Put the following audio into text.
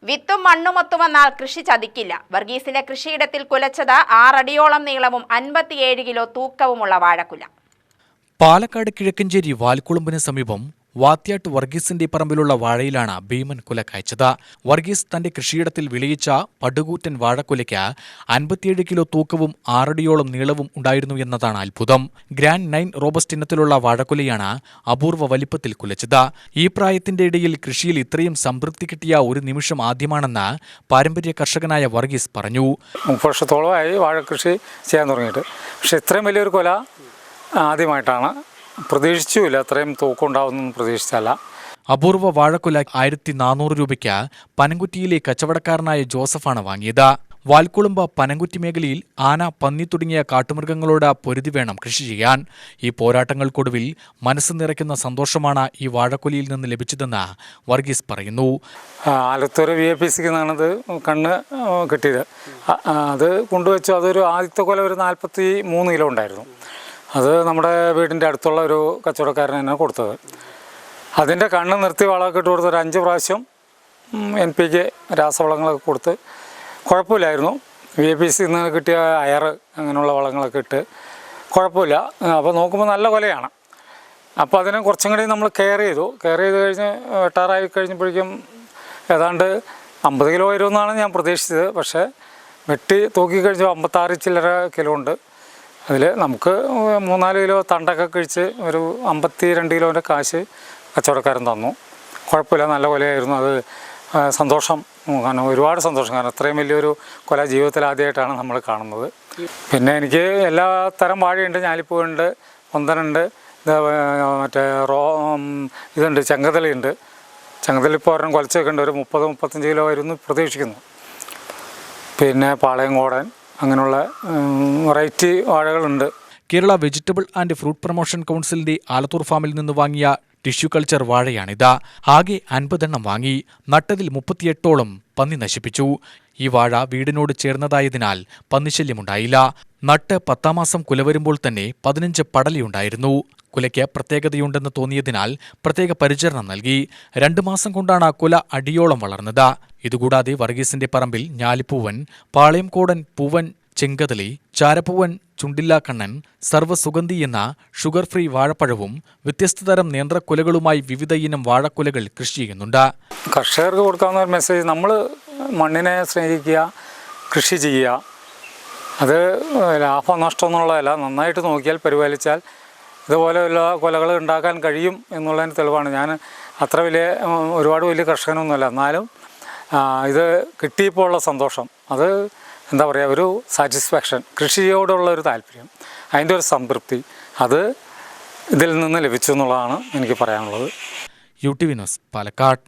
വിത്തും മണ്ണുമൊത്തു വന്നാൽ കൃഷി ചതിക്കില്ല. വർഗീസിന്റെ കൃഷിയിടത്തിൽ കുലച്ചത് 6 അടിയോളം നീളവും 57 കിലോ തൂക്കവുമുള്ള വാഴക്കുല. പാലക്കാട് കിഴക്കഞ്ചേരി വാൽക്കുളമ്പിന് സമീപം വാത്യാട്ട് വർഗീസിന്റെ പറമ്പിലുള്ള വാഴയിലാണ് ഭീമൻ കുല കായ്ച്ചത്. വർഗീസ് തന്റെ കൃഷിയിടത്തിൽ വിളയിച്ച പടുകൂറ്റൻ വാഴക്കുലയ്ക്ക് 57 കിലോ തൂക്കവും 6 അടിയോളം നീളവും ഉണ്ടായിരുന്നു എന്നതാണ് അത്ഭുതം. ഗ്രാൻഡ് 9 റോബസ്റ്റ് ഇനത്തിലുള്ള വാഴക്കുലയാണ് അപൂർവ വലിപ്പത്തിൽ കുലച്ചത്. ഈ പ്രായത്തിന്റെ ഇടയിൽ കൃഷിയിൽ ഇത്രയും സംതൃപ്തി കിട്ടിയ ഒരു നിമിഷം ആദ്യമാണെന്ന് പാരമ്പര്യ കർഷകനായ വർഗീസ് പറഞ്ഞു. 30 വർഷത്തോളമായി വാഴക്കൃഷി ചെയ്യാൻ തുടങ്ങിയിട്ട്, പക്ഷെ ഇത്രയും വലിയൊരു കുല ആദ്യമായിട്ടാണ്. പ്രതീക്ഷിച്ചുമില്ല, അത്രയും തൂക്കമുണ്ടാവുമെന്ന് പ്രതീക്ഷിച്ചല്ല. അപൂർവ വാഴക്കുല 1400 രൂപയ്ക്ക് പനംകുറ്റിയിലെ കച്ചവടക്കാരനായ ജോസഫാണ് വാങ്ങിയത്. വാൽക്കുളമ്പ് പനംകുറ്റി മേഖലയിൽ ആന, പന്നി തുടങ്ങിയ കാട്ടുമൃഗങ്ങളോട് പൊരുതി വേണം കൃഷി ചെയ്യാൻ. ഈ പോരാട്ടങ്ങൾക്കൊടുവിൽ മനസ്സ് നിറയ്ക്കുന്ന സന്തോഷമാണ് ഈ വാഴക്കുലയിൽ നിന്ന് ലഭിച്ചതെന്ന് വർഗീസ് പറയുന്നു. ആലത്തൂർ VAPCക്ക് നിന്നാണത് കണ്ണ് കിട്ടിയത്. അത് കൊണ്ടുവച്ചു. അതൊരു ആദ്യത്തെ കുല ഒരു 43 കിലോ ഉണ്ടായിരുന്നു. അത് നമ്മുടെ വീടിൻ്റെ അടുത്തുള്ള ഒരു കച്ചവടക്കാരൻ തന്നെ കൊടുത്തത്. അതിൻ്റെ കണ്ണ് നിർത്തി വളമൊക്കെ ഇട്ട് കൊടുത്ത് ഒരു 5 പ്രാവശ്യം NPK രാസവളങ്ങളൊക്കെ കൊടുത്ത് കുഴപ്പമില്ലായിരുന്നു. VAPCയിൽ നിന്ന് കിട്ടിയ അയർ അങ്ങനെയുള്ള വളങ്ങളൊക്കെ ഇട്ട് കുഴപ്പമില്ല. അപ്പോൾ നോക്കുമ്പോൾ നല്ല കൊലയാണ്. അപ്പോൾ അതിനെ കുറച്ചും കൂടി നമ്മൾ കെയർ ചെയ്ത് കഴിഞ്ഞ് വെട്ടാറായി കഴിഞ്ഞപ്പോഴേക്കും ഏതാണ്ട് 50 കിലോ വരുമെന്നാണ് ഞാൻ പ്രതീക്ഷിച്ചത്. പക്ഷേ വെട്ടി തൂക്കിക്കഴിഞ്ഞാൽ 56 ചില്ലറ കിലോ ഉണ്ട്. അതിൽ നമുക്ക് 3-4 കിലോ തണ്ടൊക്കെ കഴിച്ച് ഒരു 52 കിലോൻ്റെ കാശ് കച്ചവടക്കാരൻ തന്നു. കുഴപ്പമില്ല, നല്ല കൊലയായിരുന്നു. അത് സന്തോഷം, കാരണം ഒരുപാട് സന്തോഷം. കാരണം അത്രയും വലിയൊരു കൊല ജീവിതത്തിൽ ആദ്യമായിട്ടാണ് നമ്മൾ കാണുന്നത്. പിന്നെ എനിക്ക് എല്ലാ തരം വാഴയുണ്ട്. ഞാലിപ്പൂവുണ്ട്, കൊന്തനുണ്ട്, മറ്റേ ഇതുണ്ട്, ചെങ്കതളിയുണ്ട്. ചെങ്കതളിപ്പോൾ ഒരെണ്ണം കുലച്ചൊക്കെ ഉണ്ട്. ഒരു 30-35 കിലോ വരുമെന്ന് പ്രതീക്ഷിക്കുന്നു. പിന്നെ പാളയംകോടൻ, അങ്ങനെയുള്ള വെറൈറ്റി വാഴകളുണ്ട്. Kerala vegetable and fruit promotion കൗൺസിലിന്റെ ആലത്തൂർ ഫാമിൽ നിന്ന് വാങ്ങിയ ടിഷ്യൂ കൾച്ചർ വാഴയാണിത്. ആകെ 50 എണ്ണം വാങ്ങി. നട്ടതിൽ 38ഓളം പന്നി നശിപ്പിച്ചു. ഈ വാഴ വീടിനോട് ചേർന്നതായതിനാൽ പന്നിശല്യമുണ്ടായില്ല. നട്ട് 10-ാം മാസം കുല വരുമ്പോൾ തന്നെ 15 പടലിയുണ്ടായിരുന്നു. കുലയ്ക്ക് പ്രത്യേകതയുണ്ടെന്ന് തോന്നിയതിനാൽ പ്രത്യേക പരിചരണം നൽകി. 2 മാസം കൊണ്ടാണ് കുല അടിയോളം വളർന്നത്. ഇതുകൂടാതെ വർഗീസിന്റെ പറമ്പിൽ ഞാലിപ്പൂവൻ, പാളയംകോടൻ പൂവൻ, ചെങ്കതളി, ചാരപ്പൂവൻ, ചുണ്ടില്ലാക്കണ്ണൻ, സർവ്വസുഗന്ധി എന്ന ഷുഗർ ഫ്രീ വാഴപ്പഴവും വ്യത്യസ്തതരം നേന്ത്രക്കുലകളുമായി വിവിധ ഇനം വാഴക്കുലകൾ കൃഷി ചെയ്യുന്നുണ്ട്. കർഷകർക്ക് കൊടുക്കാവുന്ന ഒരു മെസ്സേജ്: നമ്മൾ മണ്ണിനെ സ്നേഹിക്കുക, കൃഷി ചെയ്യുക. അത് ലാഭം നഷ്ടം എന്നുള്ളതല്ല, നന്നായിട്ട് നോക്കിയാൽ പരിപാലിച്ചാൽ ഇതുപോലെയുള്ള കൊലകൾ ഉണ്ടാക്കാൻ കഴിയും എന്നുള്ളതിന് തെളിവാണ്. ഞാൻ അത്ര ഒരുപാട് വലിയ കർഷകനൊന്നുമല്ല, എന്നാലും ഇത് കിട്ടിയപ്പോൾ ഉള്ള സന്തോഷം, അത് എന്താ പറയുക, ഒരു സാറ്റിസ്ഫാക്ഷൻ, കൃഷിയോടുള്ള ഒരു താല്പര്യം, അതിൻ്റെ ഒരു സംതൃപ്തി, അത് ഇതിൽ നിന്ന് ലഭിച്ചു എന്നുള്ളതാണ് എനിക്ക് പറയാനുള്ളത്. UTV news, Palakkad.